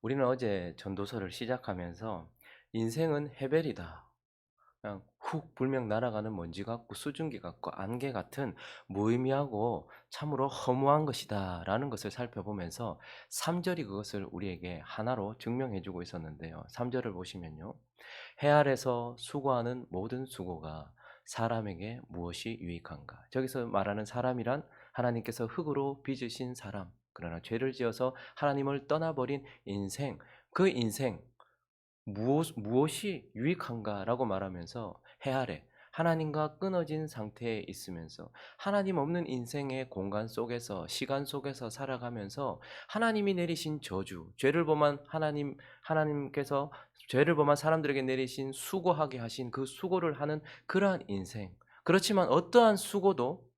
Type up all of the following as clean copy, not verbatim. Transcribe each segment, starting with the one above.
우리는 어제 전도서를 시작하면서 인생은 해벨이다. 그냥 훅 불명 날아가는 먼지 같고 수증기 같고 안개 같은 무의미하고 참으로 허무한 것이다 라는 것을 살펴보면서 3절이 그것을 우리에게 하나로 증명해 주고 있었는데요. 3절을 보시면요. 해 아래서 수고하는 모든 수고가 사람에게 무엇이 유익한가? 저기서 말하는 사람이란 하나님께서 흙으로 빚으신 사람, 그러나 죄를 지어서 하나님을 떠나버린 인생, 그 인생 무엇이 유익한가라고 말하면서 해 아래 하나님과 끊어진 상태에 있으면서 하나님 없는 인생의 공간 속에서 시간 속에서 살아가면서 하나님이 내리신 저주, 죄를 범한 하나님께서 죄를 범한 사람들에게 내리신 수고하게 하신 그 수고를 하는 그러한 인생. 그렇지만 어떠한 수고도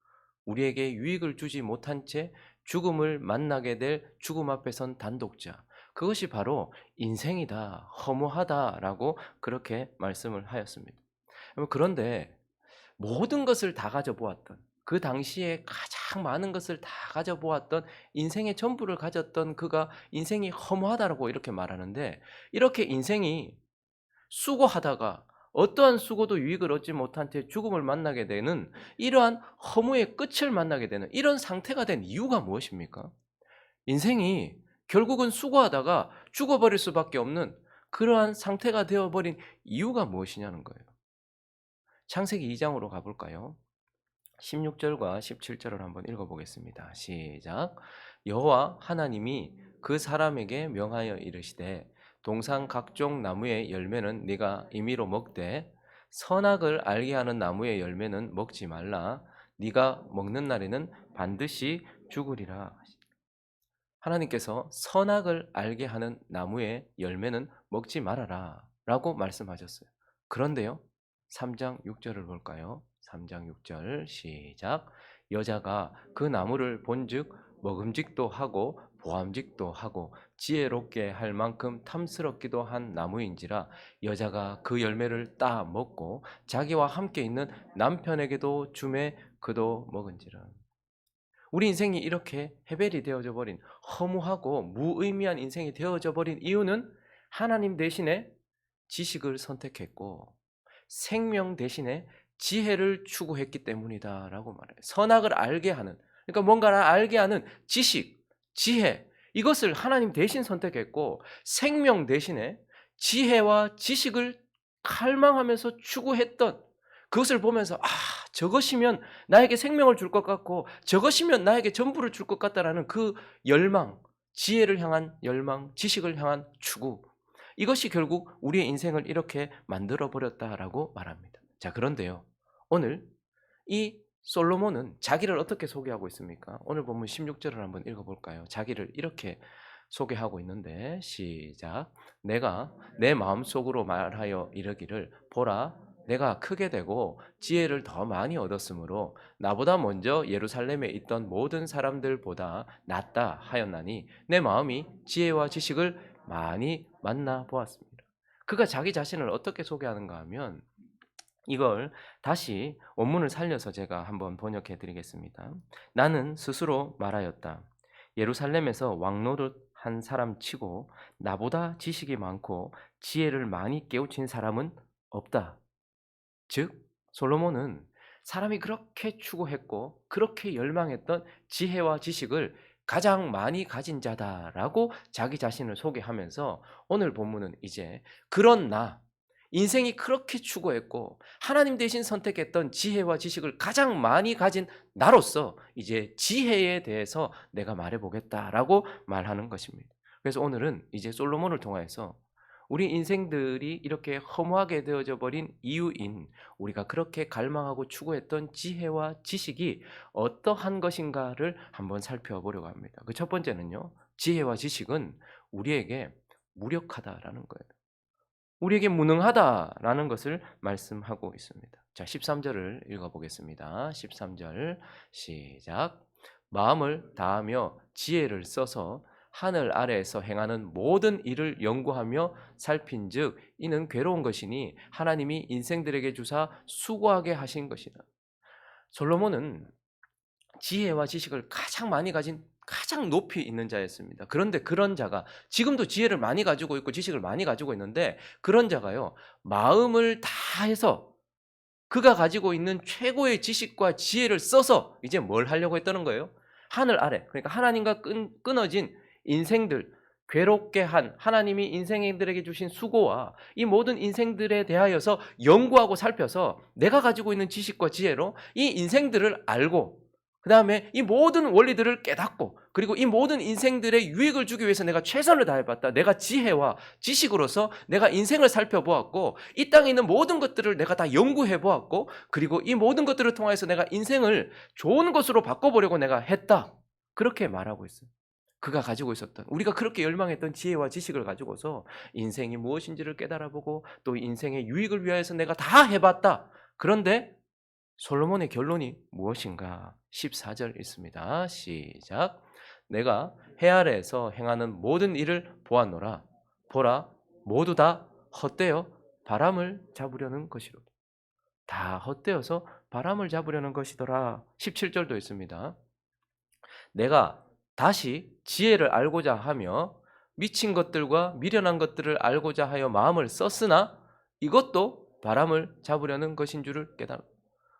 우리에게 유익을 주지 못한 채 죽음을 만나게 될 죽음 앞에 선 단독자. 그것이 바로 인생이다, 허무하다라고 그렇게 말씀을 하였습니다. 그런데 모든 것을 다 가져보았던 그 당시에 가장 많은 것을 다 가져보았던 인생의 전부를 가졌던 그가 인생이 허무하다라고 이렇게 말하는데 이렇게 인생이 수고하다가 어떠한 수고도 유익을 얻지 못한 채 죽음을 만나게 되는 이러한 허무의 끝을 만나게 되는 이런 상태가 된 이유가 무엇입니까? 인생이 결국은 수고하다가 죽어버릴 수밖에 없는 그러한 상태가 되어버린 이유가 무엇이냐는 거예요. 창세기 2장으로 가볼까요? 16절과 17절을 한번 읽어보겠습니다. 시작. 여호와 하나님이 그 사람에게 명하여 이르시되 동산 각종 나무의 열매는 네가 임의로 먹되 선악을 알게 하는 나무의 열매는 먹지 말라. 네가 먹는 날에는 반드시 죽으리라. 하나님께서 선악을 알게 하는 나무의 열매는 먹지 말아라 라고 말씀하셨어요. 그런데요, 3장 6절을 볼까요? 3장 6절 시작. 여자가 그 나무를 본즉 먹음직도 하고 보암직도 하고 지혜롭게 할 만큼 탐스럽기도 한 나무인지라 여자가 그 열매를 따 먹고 자기와 함께 있는 남편에게도 주매 그도 먹은지라. 우리 인생이 이렇게 해벨이 되어져 버린 허무하고 무의미한 인생이 되어져 버린 이유는 하나님 대신에 지식을 선택했고 생명 대신에 지혜를 추구했기 때문이다라고 말해요. 선악을 알게 하는, 그러니까 뭔가를 알게 하는 지식, 지혜, 이것을 하나님 대신 선택했고 생명 대신에 지혜와 지식을 갈망하면서 추구했던 그것을 보면서 저것이면 나에게 생명을 줄 것 같고 저것이면 나에게 전부를 줄 것 같다라는 그 열망, 지혜를 향한 열망, 지식을 향한 추구. 이것이 결국 우리의 인생을 이렇게 만들어 버렸다라고 말합니다. 자, 그런데요. 오늘 이 솔로몬은 자기를 어떻게 소개하고 있습니까? 오늘 본문 16절을 한번 읽어 볼까요? 자기를 이렇게 소개하고 있는데 시작. 내가 내 마음속으로 말하여 이르기를 보라 내가 크게 되고 지혜를 더 많이 얻었으므로 나보다 먼저 예루살렘에 있던 모든 사람들보다 낫다 하였나니 내 마음이 지혜와 지식을 많이 만나 보았습니다. 그가 자기 자신을 어떻게 소개하는가 하면 이걸 다시 원문을 살려서 제가 한번 번역해 드리겠습니다. 나는 스스로 말하였다. 예루살렘에서 왕노릇 한 사람 치고 나보다 지식이 많고 지혜를 많이 깨우친 사람은 없다. 즉 솔로몬은 사람이 그렇게 추구했고 그렇게 열망했던 지혜와 지식을 가장 많이 가진 자다라고 자기 자신을 소개하면서 오늘 본문은 이제 그런 나 인생이 그렇게 추구했고 하나님 대신 선택했던 지혜와 지식을 가장 많이 가진 나로서 이제 지혜에 대해서 내가 말해보겠다라고 말하는 것입니다. 그래서 오늘은 이제 솔로몬을 통해서 우리 인생들이 이렇게 허무하게 되어져 버린 이유인 우리가 그렇게 갈망하고 추구했던 지혜와 지식이 어떠한 것인가를 한번 살펴보려고 합니다. 그 첫 번째는요. 지혜와 지식은 우리에게 무력하다라는 거예요. 우리에게 무능하다라는 것을 말씀하고 있습니다. 자, 13절을 읽어보겠습니다. 13절 시작. 마음을 다하며 지혜를 써서 하늘 아래에서 행하는 모든 일을 연구하며 살핀즉 이는 괴로운 것이니 하나님이 인생들에게 주사 수고하게 하신 것이다. 솔로몬은 지혜와 지식을 가장 많이 가진 가장 높이 있는 자였습니다. 그런데 그런 자가 지금도 지혜를 많이 가지고 있고 지식을 많이 가지고 있는데 그런 자가요. 마음을 다해서 그가 가지고 있는 최고의 지식과 지혜를 써서 이제 뭘 하려고 했다는 거예요? 하늘 아래, 그러니까 하나님과 끊어진 인생들, 괴롭게 한 하나님이 인생들에게 주신 수고와 이 모든 인생들에 대하여서 연구하고 살펴서 내가 가지고 있는 지식과 지혜로 이 인생들을 알고 그 다음에 이 모든 원리들을 깨닫고 그리고 이 모든 인생들의 유익을 주기 위해서 내가 최선을 다해봤다. 내가 지혜와 지식으로서 내가 인생을 살펴보았고 이 땅에 있는 모든 것들을 내가 다 연구해보았고 그리고 이 모든 것들을 통해서 내가 인생을 좋은 것으로 바꿔보려고 내가 했다. 그렇게 말하고 있어요. 그가 가지고 있었던 우리가 그렇게 열망했던 지혜와 지식을 가지고서 인생이 무엇인지를 깨달아보고 또 인생의 유익을 위하여서 내가 다 해봤다. 그런데 솔로몬의 결론이 무엇인가? 14절 있습니다. 시작. 내가 해 아래에서 행하는 모든 일을 보았노라. 보라, 모두 다 헛되어 바람을 잡으려는 것이로. 다 헛되어서 바람을 잡으려는 것이더라. 17절도 있습니다. 내가 다시 지혜를 알고자 하며 미친 것들과 미련한 것들을 알고자 하여 마음을 썼으나 이것도 바람을 잡으려는 것인 줄을 깨달아.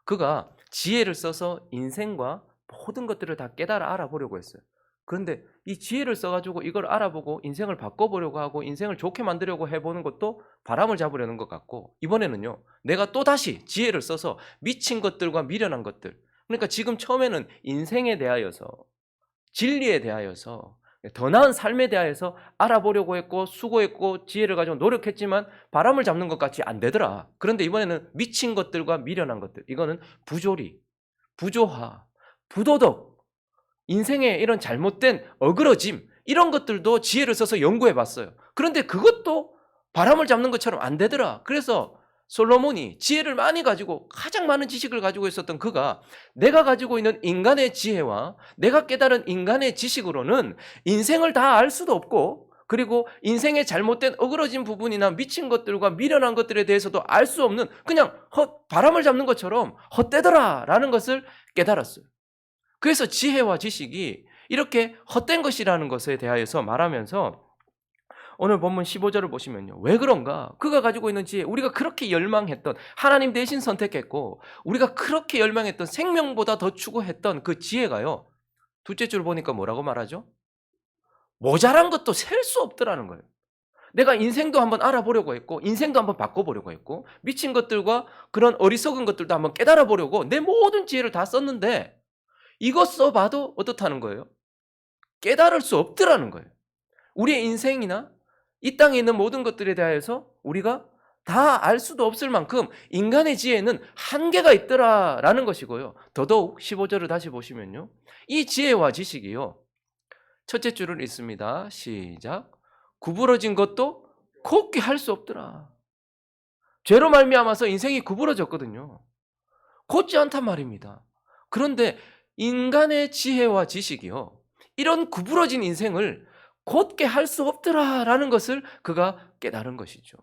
그가 지혜를 써서 인생과 모든 것들을 다 깨달아 알아보려고 했어요. 그런데 이 지혜를 써가지고 이걸 알아보고 인생을 바꿔보려고 하고 인생을 좋게 만들려고 해보는 것도 바람을 잡으려는 것 같고 이번에는요. 내가 또다시 지혜를 써서 미친 것들과 미련한 것들 그러니까 지금 처음에는 인생에 대하여서 진리에 대하여서 더 나은 삶에 대하여서 알아보려고 했고 수고했고 지혜를 가지고 노력했지만 바람을 잡는 것 같이 안 되더라. 그런데 이번에는 미친 것들과 미련한 것들 이거는 부조리, 부조화, 부도덕 인생의 이런 잘못된 어그러짐 이런 것들도 지혜를 써서 연구해 봤어요. 그런데 그것도 바람을 잡는 것처럼 안 되더라. 그래서 솔로몬이 지혜를 많이 가지고 가장 많은 지식을 가지고 있었던 그가 내가 가지고 있는 인간의 지혜와 내가 깨달은 인간의 지식으로는 인생을 다 알 수도 없고 그리고 인생의 잘못된 어그러진 부분이나 미친 것들과 미련한 것들에 대해서도 알 수 없는 그냥 바람을 잡는 것처럼 헛되더라라는 것을 깨달았어요. 그래서 지혜와 지식이 이렇게 헛된 것이라는 것에 대하여서 말하면서 오늘 본문 15절을 보시면요. 왜 그런가? 그가 가지고 있는 지혜, 우리가 그렇게 열망했던 하나님 대신 선택했고 우리가 그렇게 열망했던 생명보다 더 추구했던 그 지혜가요. 둘째 줄 보니까 뭐라고 말하죠? 모자란 것도 셀 수 없더라는 거예요. 내가 인생도 한번 알아보려고 했고 인생도 한번 바꿔보려고 했고 미친 것들과 그런 어리석은 것들도 한번 깨달아 보려고 내 모든 지혜를 다 썼는데 이것 써봐도 어떻다는 거예요? 깨달을 수 없더라는 거예요. 우리의 인생이나 이 땅에 있는 모든 것들에 대해서 우리가 다 알 수도 없을 만큼 인간의 지혜는 한계가 있더라라는 것이고요. 더더욱 15절을 다시 보시면요. 이 지혜와 지식이요. 첫째 줄을 읽습니다. 시작. 구부러진 것도 곱게 할 수 없더라. 죄로 말미암아서 인생이 구부러졌거든요. 곧지 않단 말입니다. 그런데 인간의 지혜와 지식이요. 이런 구부러진 인생을 곧게 할 수 없더라라는 것을 그가 깨달은 것이죠.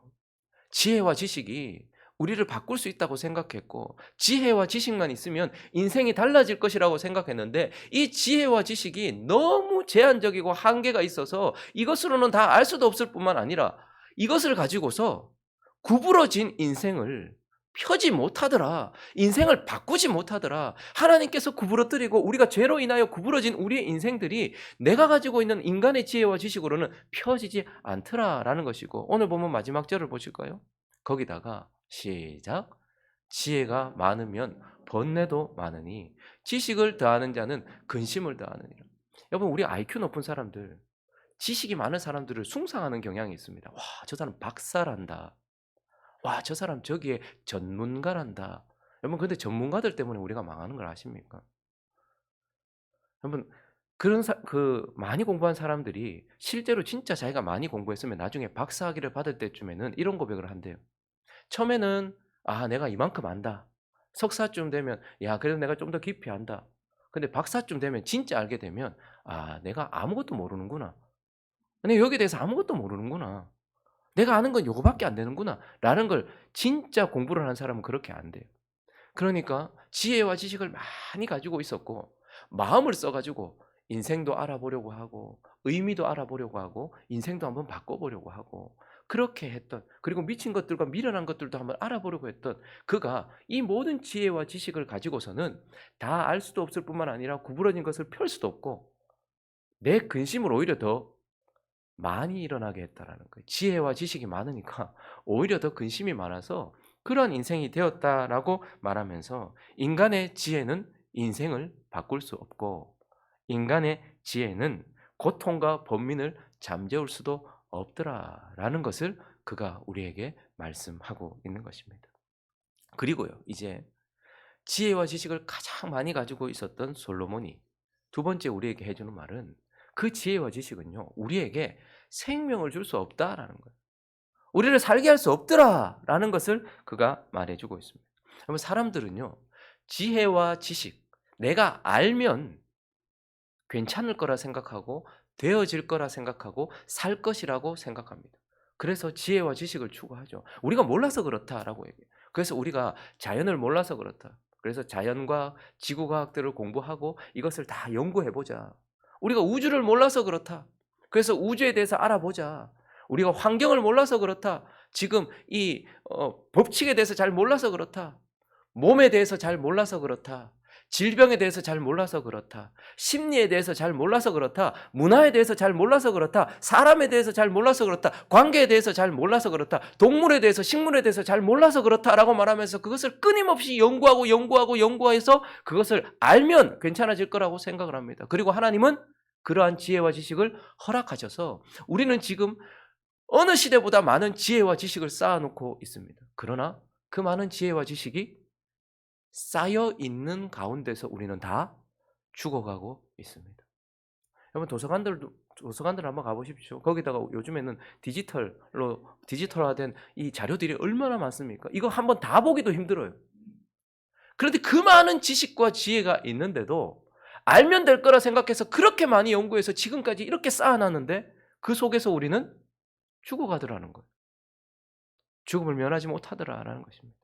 지혜와 지식이 우리를 바꿀 수 있다고 생각했고 지혜와 지식만 있으면 인생이 달라질 것이라고 생각했는데 이 지혜와 지식이 너무 제한적이고 한계가 있어서 이것으로는 다 알 수도 없을 뿐만 아니라 이것을 가지고서 구부러진 인생을 펴지 못하더라. 인생을 바꾸지 못하더라. 하나님께서 구부러뜨리고 우리가 죄로 인하여 구부러진 우리의 인생들이 내가 가지고 있는 인간의 지혜와 지식으로는 펴지지 않더라라는 것이고 오늘 보면 마지막 절을 보실까요? 거기다가 시작. 지혜가 많으면 번뇌도 많으니 지식을 더하는 자는 근심을 더하느니라. 여러분 우리 IQ 높은 사람들 지식이 많은 사람들을 숭상하는 경향이 있습니다. 와, 저 사람 박사란다. 와, 저 사람 저기에 전문가란다. 여러분 근데 전문가들 때문에 우리가 망하는 걸 아십니까? 여러분 그런 많이 공부한 사람들이 실제로 진짜 자기가 많이 공부했으면 나중에 박사학위를 받을 때쯤에는 이런 고백을 한대요. 처음에는 내가 이만큼 안다. 석사쯤 되면 그래도 내가 좀 더 깊이 안다. 근데 박사쯤 되면 진짜 알게 되면 내가 아무것도 모르는구나. 근데 여기에 대해서 아무것도 모르는구나. 내가 아는 건 요거밖에 안 되는구나 라는 걸 진짜 공부를 하는 사람은 그렇게 안 돼요. 그러니까 지혜와 지식을 많이 가지고 있었고 마음을 써가지고 인생도 알아보려고 하고 의미도 알아보려고 하고 인생도 한번 바꿔보려고 하고 그렇게 했던, 그리고 미친 것들과 미련한 것들도 한번 알아보려고 했던 그가 이 모든 지혜와 지식을 가지고서는 다 알 수도 없을 뿐만 아니라 구부러진 것을 펼 수도 없고 내 근심을 오히려 더 많이 일어나게 했다라는 거예요. 지혜와 지식이 많으니까 오히려 더 근심이 많아서 그런 인생이 되었다라고 말하면서 인간의 지혜는 인생을 바꿀 수 없고 인간의 지혜는 고통과 번민을 잠재울 수도 없더라라는 것을 그가 우리에게 말씀하고 있는 것입니다. 그리고요, 이제 지혜와 지식을 가장 많이 가지고 있었던 솔로몬이 두 번째 우리에게 해주는 말은 그 지혜와 지식은요, 우리에게 생명을 줄 수 없다라는 거예요. 우리를 살게 할 수 없더라라는 것을 그가 말해주고 있습니다. 그러면 사람들은요, 지혜와 지식, 내가 알면 괜찮을 거라 생각하고 되어질 거라 생각하고 살 것이라고 생각합니다. 그래서 지혜와 지식을 추구하죠. 우리가 몰라서 그렇다라고 얘기해요. 그래서 우리가 자연을 몰라서 그렇다. 그래서 자연과 지구과학들을 공부하고 이것을 다 연구해보자. 우리가 우주를 몰라서 그렇다. 그래서 우주에 대해서 알아보자. 우리가 환경을 몰라서 그렇다. 지금 이 법칙에 대해서 잘 몰라서 그렇다. 몸에 대해서 잘 몰라서 그렇다. 질병에 대해서 잘 몰라서 그렇다. 심리에 대해서 잘 몰라서 그렇다. 문화에 대해서 잘 몰라서 그렇다. 사람에 대해서 잘 몰라서 그렇다. 관계에 대해서 잘 몰라서 그렇다. 동물에 대해서, 식물에 대해서 잘 몰라서 그렇다라고 말하면서 그것을 끊임없이 연구해서 그것을 알면 괜찮아질 거라고 생각을 합니다. 그리고 하나님은 그러한 지혜와 지식을 허락하셔서 우리는 지금 어느 시대보다 많은 지혜와 지식을 쌓아놓고 있습니다. 그러나 그 많은 지혜와 지식이 쌓여 있는 가운데서 우리는 다 죽어가고 있습니다. 여러분 도서관들 한번 가보십시오. 거기다가 요즘에는 디지털화된 이 자료들이 얼마나 많습니까? 이거 한번 다 보기도 힘들어요. 그런데 그 많은 지식과 지혜가 있는데도 알면 될 거라 생각해서 그렇게 많이 연구해서 지금까지 이렇게 쌓아놨는데 그 속에서 우리는 죽어가더라는 거예요. 죽음을 면하지 못하더라라는 것입니다.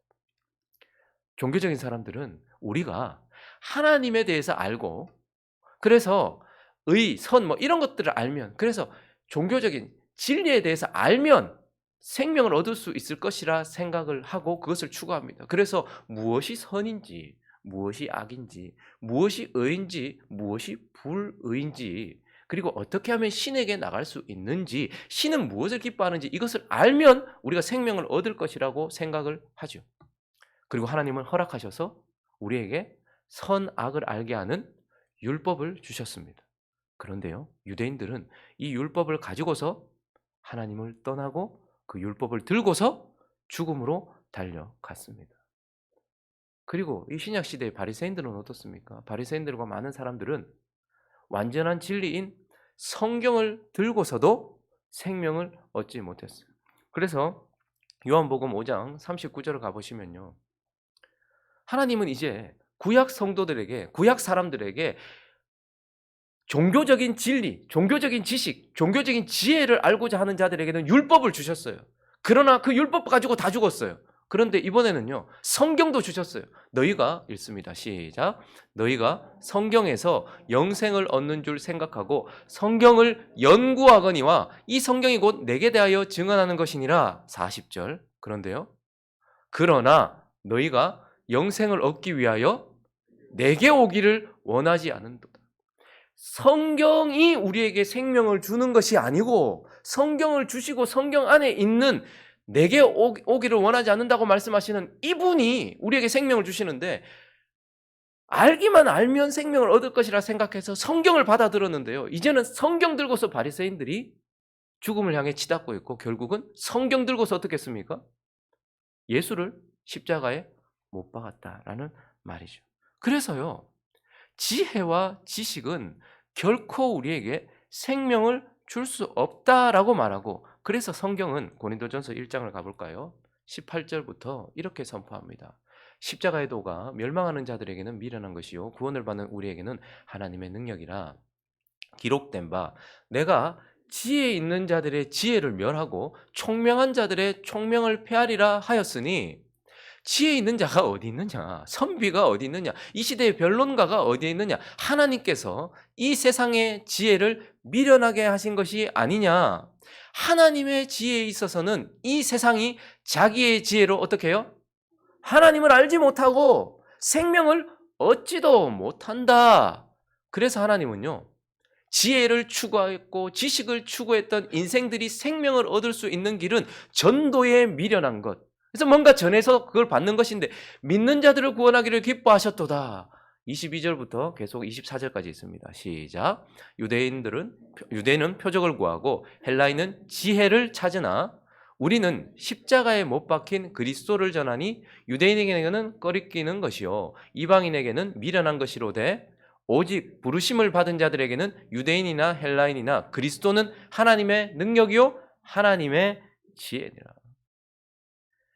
종교적인 사람들은 우리가 하나님에 대해서 알고 그래서 의, 선 뭐 이런 것들을 알면 그래서 종교적인 진리에 대해서 알면 생명을 얻을 수 있을 것이라 생각을 하고 그것을 추구합니다. 그래서 무엇이 선인지 무엇이 악인지 무엇이 의인지 무엇이 불의인지 그리고 어떻게 하면 신에게 나갈 수 있는지 신은 무엇을 기뻐하는지 이것을 알면 우리가 생명을 얻을 것이라고 생각을 하죠. 그리고 하나님은 허락하셔서 우리에게 선악을 알게 하는 율법을 주셨습니다. 그런데요, 유대인들은 이 율법을 가지고서 하나님을 떠나고 그 율법을 들고서 죽음으로 달려갔습니다. 그리고 이 신약 시대의 바리새인들은 어떻습니까? 바리새인들과 많은 사람들은 완전한 진리인 성경을 들고서도 생명을 얻지 못했어요. 그래서 요한복음 5장 39절을 가보시면요. 하나님은 이제 구약 성도들에게, 구약 사람들에게 종교적인 진리, 종교적인 지식, 종교적인 지혜를 알고자 하는 자들에게는 율법을 주셨어요. 그러나 그 율법 가지고 다 죽었어요. 그런데 이번에는요, 성경도 주셨어요. 너희가 읽습니다. 시작. 너희가 성경에서 영생을 얻는 줄 생각하고 성경을 연구하거니와 이 성경이 곧 내게 대하여 증언하는 것이니라. 40절. 그런데요, 그러나 너희가 영생을 얻기 위하여 내게 오기를 원하지 않는도다. 성경이 우리에게 생명을 주는 것이 아니고 성경을 주시고 성경 안에 있는 내게 오기를 원하지 않는다고 말씀하시는 이분이 우리에게 생명을 주시는데 알기만 알면 생명을 얻을 것이라 생각해서 성경을 받아들었는데요. 이제는 성경 들고서 바리새인들이 죽음을 향해 치닫고 있고 결국은 성경 들고서 어떻게 했습니까? 예수를 십자가에 못 박았다라는 말이죠. 그래서요, 지혜와 지식은 결코 우리에게 생명을 줄 수 없다라고 말하고 그래서 성경은 고린도전서 1장을 가볼까요? 18절부터 이렇게 선포합니다. 십자가의 도가 멸망하는 자들에게는 미련한 것이요 구원을 받는 우리에게는 하나님의 능력이라 기록된 바 내가 지혜 있는 자들의 지혜를 멸하고 총명한 자들의 총명을 폐하리라 하였으니 지혜 있는 자가 어디 있느냐? 선비가 어디 있느냐? 이 시대의 변론가가 어디에 있느냐? 하나님께서 이 세상의 지혜를 미련하게 하신 것이 아니냐? 하나님의 지혜에 있어서는 이 세상이 자기의 지혜로 어떻게 해요? 하나님을 알지 못하고 생명을 얻지도 못한다. 그래서 하나님은요, 지혜를 추구했고 지식을 추구했던 인생들이 생명을 얻을 수 있는 길은 전도에 미련한 것. 그래서 뭔가 전해서 그걸 받는 것인데 믿는 자들을 구원하기를 기뻐하셨도다. 22절부터 계속 24절까지 있습니다. 시작. 유대인은 표적을 구하고 헬라인은 지혜를 찾으나 우리는 십자가에 못 박힌 그리스도를 전하니 유대인에게는 꺼리끼는 것이요 이방인에게는 미련한 것이로되 오직 부르심을 받은 자들에게는 유대인이나 헬라인이나 그리스도는 하나님의 능력이요 하나님의 지혜니라.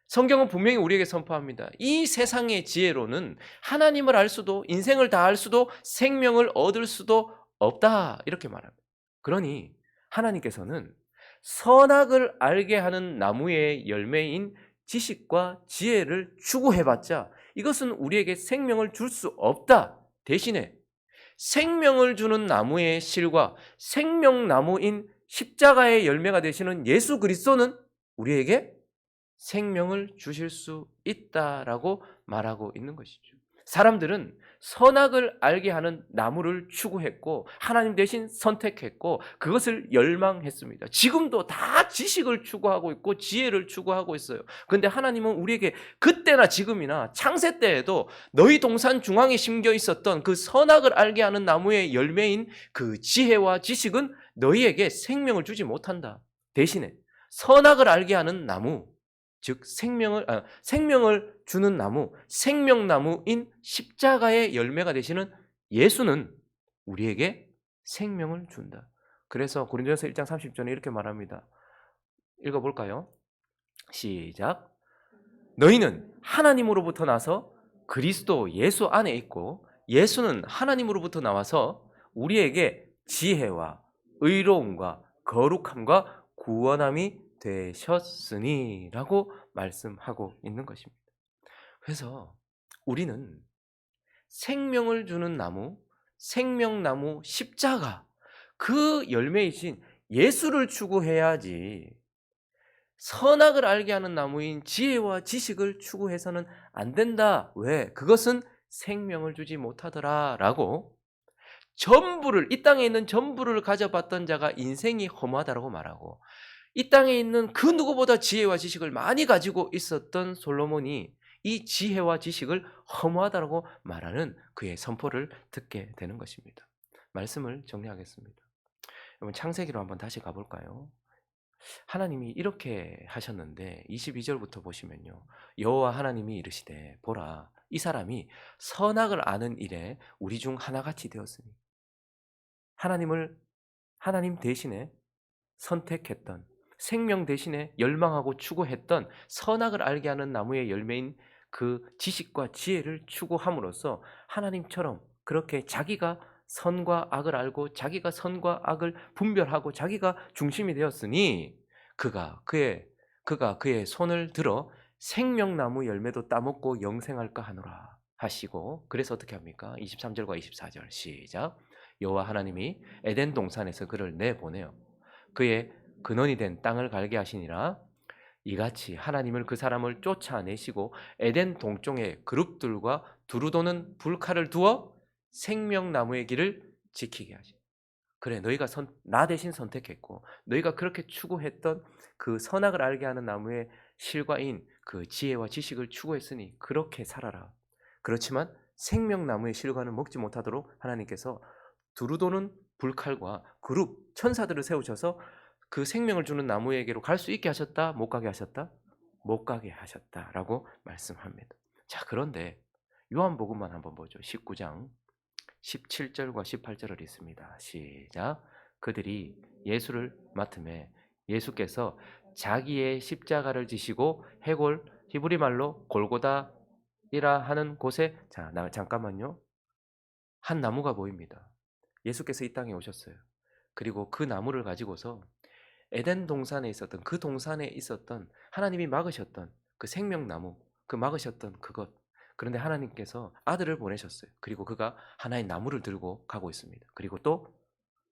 성경은 분명히 우리에게 선포합니다. 이 세상의 지혜로는 하나님을 알 수도 인생을 다 알 수도 생명을 얻을 수도 없다 이렇게 말합니다. 그러니 하나님께서는 선악을 알게 하는 나무의 열매인 지식과 지혜를 추구해봤자 이것은 우리에게 생명을 줄 수 없다. 대신에 생명을 주는 나무의 실과 생명나무인 십자가의 열매가 되시는 예수 그리스도는 우리에게 생명을 주실 수 있다라고 말하고 있는 것이죠. 사람들은 선악을 알게 하는 나무를 추구했고 하나님 대신 선택했고 그것을 열망했습니다. 지금도 다 지식을 추구하고 있고 지혜를 추구하고 있어요. 그런데 하나님은 우리에게 그때나 지금이나 창세 때에도 너희 동산 중앙에 심겨 있었던 그 선악을 알게 하는 나무의 열매인 그 지혜와 지식은 너희에게 생명을 주지 못한다. 대신에 선악을 알게 하는 나무 즉 생명을 주는 나무, 생명나무인 십자가의 열매가 되시는 예수는 우리에게 생명을 준다. 그래서 고린도전서 1장 30절에 이렇게 말합니다. 읽어볼까요? 시작. 너희는 하나님으로부터 나서 그리스도 예수 안에 있고 예수는 하나님으로부터 나와서 우리에게 지혜와 의로움과 거룩함과 구원함이 되셨으니라고 말씀하고 있는 것입니다. 그래서 우리는 생명을 주는 나무, 생명나무 십자가 그 열매이신 예수를 추구해야지 선악을 알게 하는 나무인 지혜와 지식을 추구해서는 안 된다. 왜? 그것은 생명을 주지 못하더라라고 이 땅에 있는 전부를 가져봤던 자가 인생이 허무하다라고 말하고 이 땅에 있는 그 누구보다 지혜와 지식을 많이 가지고 있었던 솔로몬이 이 지혜와 지식을 허무하다라고 말하는 그의 선포를 듣게 되는 것입니다. 말씀을 정리하겠습니다. 여러분 창세기로 한번 다시 가볼까요? 하나님이 이렇게 하셨는데 22절부터 보시면요. 여호와 하나님이 이르시되 보라 이 사람이 선악을 아는 일에 우리 중 하나같이 되었으니 하나님 대신에 선택했던 생명 대신에 열망하고 추구했던 선악을 알게 하는 나무의 열매인 그 지식과 지혜를 추구함으로써 하나님처럼 그렇게 자기가 선과 악을 알고 자기가 선과 악을 분별하고 자기가 중심이 되었으니 그가 그의 손을 들어 생명나무 열매도 따먹고 영생할까 하노라 하시고 그래서 어떻게 합니까? 23절과 24절 시작. 여호와 하나님이 에덴 동산에서 그를 내보내어 그의 근원이 된 땅을 갈게 하시니라. 이같이 하나님을 그 사람을 쫓아내시고 에덴 동쪽에 그룹들과 두루 도는 불칼을 두어 생명나무의 길을 지키게 하시니 그래 너희가 나 대신 선택했고 너희가 그렇게 추구했던 그 선악을 알게 하는 나무의 실과인 그 지혜와 지식을 추구했으니 그렇게 살아라. 그렇지만 생명나무의 실과는 먹지 못하도록 하나님께서 두루 도는 불칼과 그룹 천사들을 세우셔서 그 생명을 주는 나무에게로 갈 수 있게 하셨다? 못 가게 하셨다? 못 가게 하셨다라고 말씀합니다. 자, 그런데 요한복음만 한번 보죠. 19장 17절과 18절을 읽습니다. 시작. 그들이 예수를 맡음에 예수께서 자기의 십자가를 지시고 해골 히브리 말로 골고다이라 하는 곳에 잠깐만요. 한 나무가 보입니다. 예수께서 이 땅에 오셨어요. 그리고 그 나무를 가지고서 에덴 동산에 있었던 그 동산에 있었던 하나님이 막으셨던 그 생명나무 그 막으셨던 그것. 그런데 하나님께서 아들을 보내셨어요. 그리고 그가 하나의 나무를 들고 가고 있습니다. 그리고 또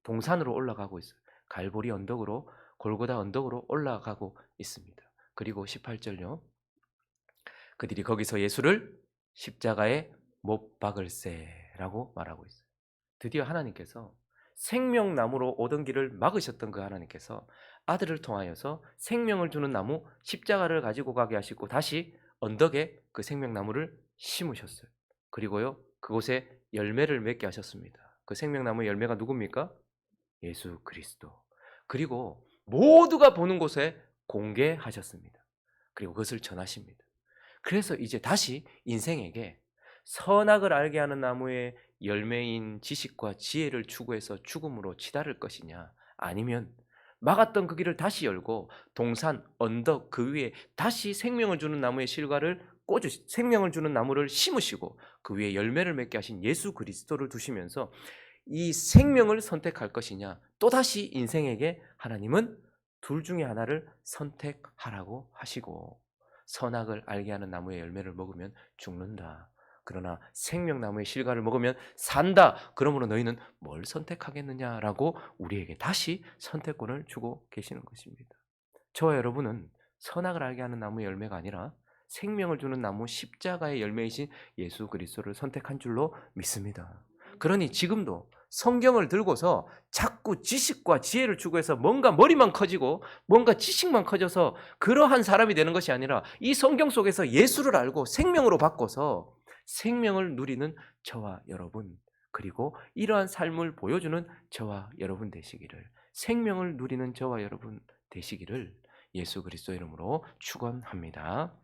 동산으로 올라가고 있어요. 갈보리 언덕으로 골고다 언덕으로 올라가고 있습니다. 그리고 18절요. 그들이 거기서 예수를 십자가에 못 박을세라고 말하고 있어요. 드디어 하나님께서 생명나무로 오던 길을 막으셨던 그 하나님께서 아들을 통하여서 생명을 주는 나무 십자가를 가지고 가게 하시고 다시 언덕에 그 생명나무를 심으셨어요. 그리고요 그곳에 열매를 맺게 하셨습니다. 그 생명나무의 열매가 누굽니까? 예수 그리스도. 그리고 모두가 보는 곳에 공개하셨습니다. 그리고 그것을 전하십니다. 그래서 이제 다시 인생에게 선악을 알게 하는 나무의 열매인 지식과 지혜를 추구해서 죽음으로 치달을 것이냐, 아니면 막았던 그 길을 다시 열고 동산, 언덕 그 위에 다시 생명을 주는 나무의 실과를 생명을 주는 나무를 심으시고 그 위에 열매를 맺게 하신 예수 그리스도를 두시면서 이 생명을 선택할 것이냐, 또다시 인생에게 하나님은 둘 중에 하나를 선택하라고 하시고, 선악을 알게 하는 나무의 열매를 먹으면 죽는다. 그러나 생명나무의 실과를 먹으면 산다. 그러므로 너희는 뭘 선택하겠느냐라고 우리에게 다시 선택권을 주고 계시는 것입니다. 저와 여러분은 선악을 알게 하는 나무의 열매가 아니라 생명을 주는 나무 십자가의 열매이신 예수 그리스도를 선택한 줄로 믿습니다. 그러니 지금도 성경을 들고서 자꾸 지식과 지혜를 추구해서 뭔가 머리만 커지고 뭔가 지식만 커져서 그러한 사람이 되는 것이 아니라 이 성경 속에서 예수를 알고 생명으로 바꿔서 생명을 누리는 저와 여러분, 그리고 이러한 삶을 보여주는 저와 여러분 되시기를, 생명을 누리는 저와 여러분 되시기를 예수 그리스도 이름으로 축원합니다.